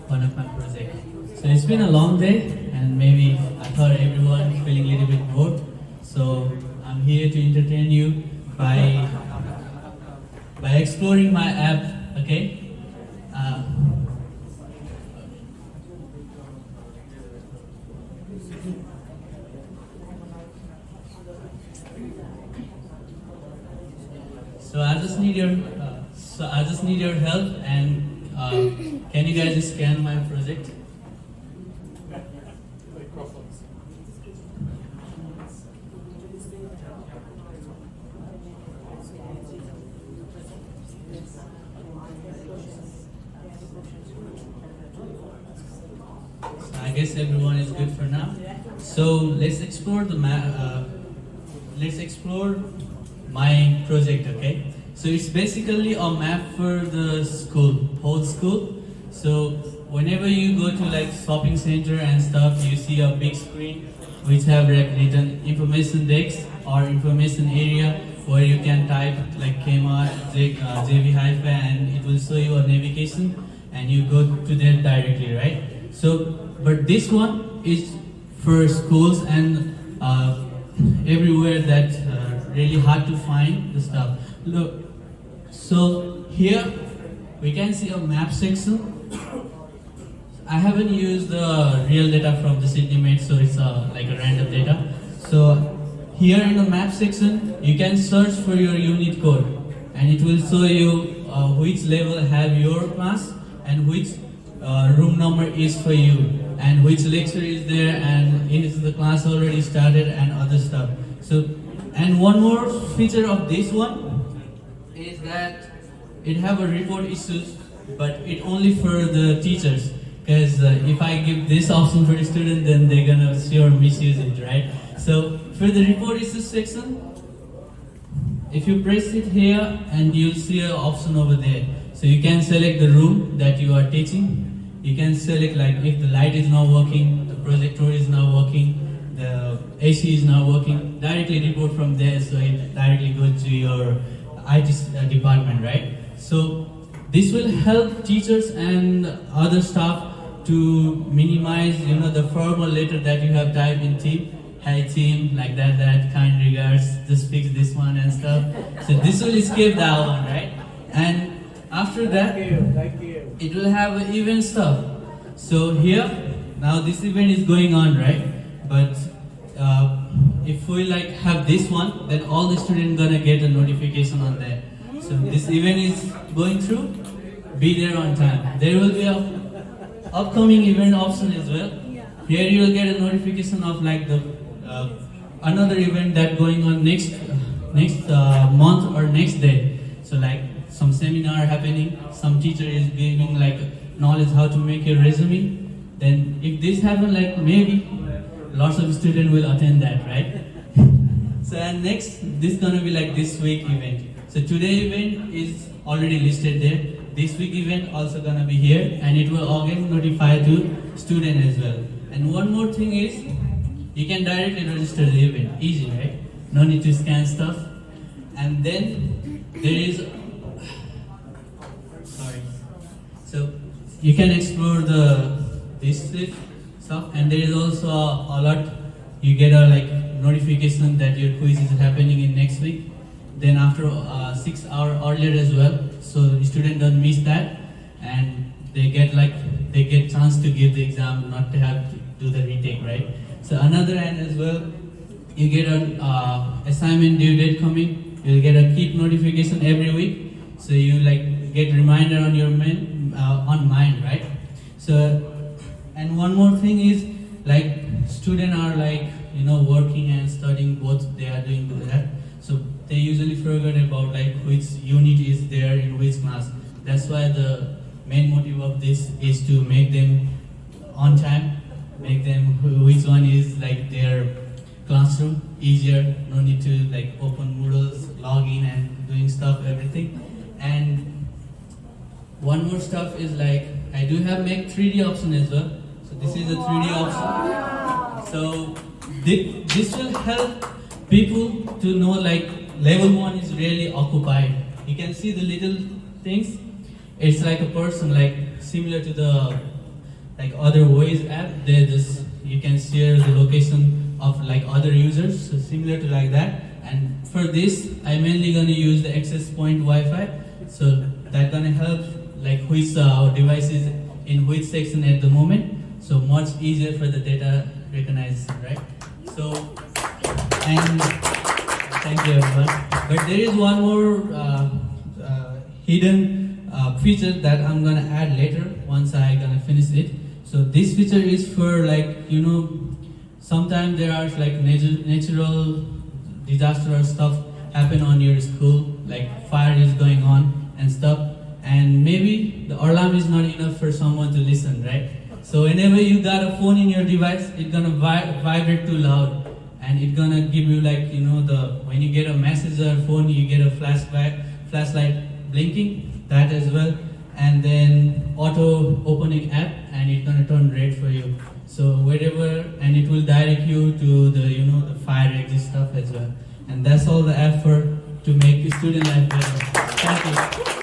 one of my projects. So it's been a long day, and maybe I thought everyone feeling a little bit bored. So I'm here to entertain you by exploring my app. Okay. Uh, so I just need your help, and can you guys scan my project? So I guess everyone is good for now. So let's explore let's explore my project. Okay. So it's basically a map for the whole school. So whenever you go to like shopping center and stuff, you see a big screen which have like written information desk or information area where you can type like Kmart, JV Hi-Fi, and it will show you a navigation and you go to that directly, right? So, but this one is for schools and everywhere that really hard to find the stuff. Look, so here we can see a map section. I haven't used the real data from the CityMate, so it's like a random data. So here in the map section, you can search for your unit code, and it will show you which level have your class and which room number is for you, and which lecture is there, and is the class already started, and other stuff. So, and one more feature of this one is that it have a report issues, but it only for the teachers. Because if I give this option for the student, then they're gonna sure misuse it, right? So for the report issues section, if you press it here, and you'll see an option over there. So you can select the room that you are teaching. You can select like if the light is not working, the projector is not working, the AC is not working. Directly report from there, so it directly goes to your IT department, right? So this will help teachers and other staff to minimize, the formal letter that you have typed in team. Hi team, like that, kind regards, just fix this one and stuff. So this will escape that one, right? And after that, it will have event stuff. So here, now this event is going on, right? But if we like have this one, then all the students gonna get a notification on that. So this event is going through, be there on time. There will be a upcoming event option as well. Here you will get a notification of like the another event that going on next month or next day. So like some seminar happening, some teacher is giving like knowledge how to make a resume. Then if this happen, like maybe lots of students will attend that, right? So and next, this gonna be like this week event. So today event is already listed there. This week event also gonna be here, and it will again notify to student as well. And one more thing is, you can directly register the event. Easy, right? No need to scan stuff. And then there is, sorry. So you can explore this stuff, and there is also a lot. You get a like notification that your quiz is happening in next week. Then after 6 hours earlier as well, so the student don't miss that, and they get chance to give the exam, not to have to do the retake, right? So another end as well, you get an assignment due date coming. You'll get a keep notification every week, so you like get reminder on your on mind, right? So, and one more thing is like students are like working and studying both. They are doing that, so they usually forget about like which unit is there in which class. That's why the main motive of this is to make them on time, make them which one is like their classroom easier. No need to like open Moodles, log in and doing stuff, everything. And one more stuff is like I do have make 3D option as well. So this is a 3D option. So this will help people to know like level 1 is really occupied. You can see the little things. It's like a person, like similar to the like other Waze app, they just you can share the location of like other users, so similar to like that. And for this, I'm mainly gonna use the access point Wi-Fi, so that gonna help like which device is in which section at the moment, so much easier for the data recognition, right? So, and thank you everyone. But there is one more hidden feature that I'm gonna add later once I gonna finish it. So this feature is for like, you know, sometimes there are like natural disaster or stuff happen on your school, like fire is going on and stuff, and maybe the alarm is not enough for someone to listen, right? So whenever you got a phone in your device, it's gonna vibrate too loud, and it's gonna give you like, you know, when you get a message or phone, you get a flashlight blinking, that as well, and then auto opening app, and it's gonna turn red for you. So wherever, and it will direct you to the, you know, the fire exit stuff as well. And that's all the effort to make the student life better. Thank you.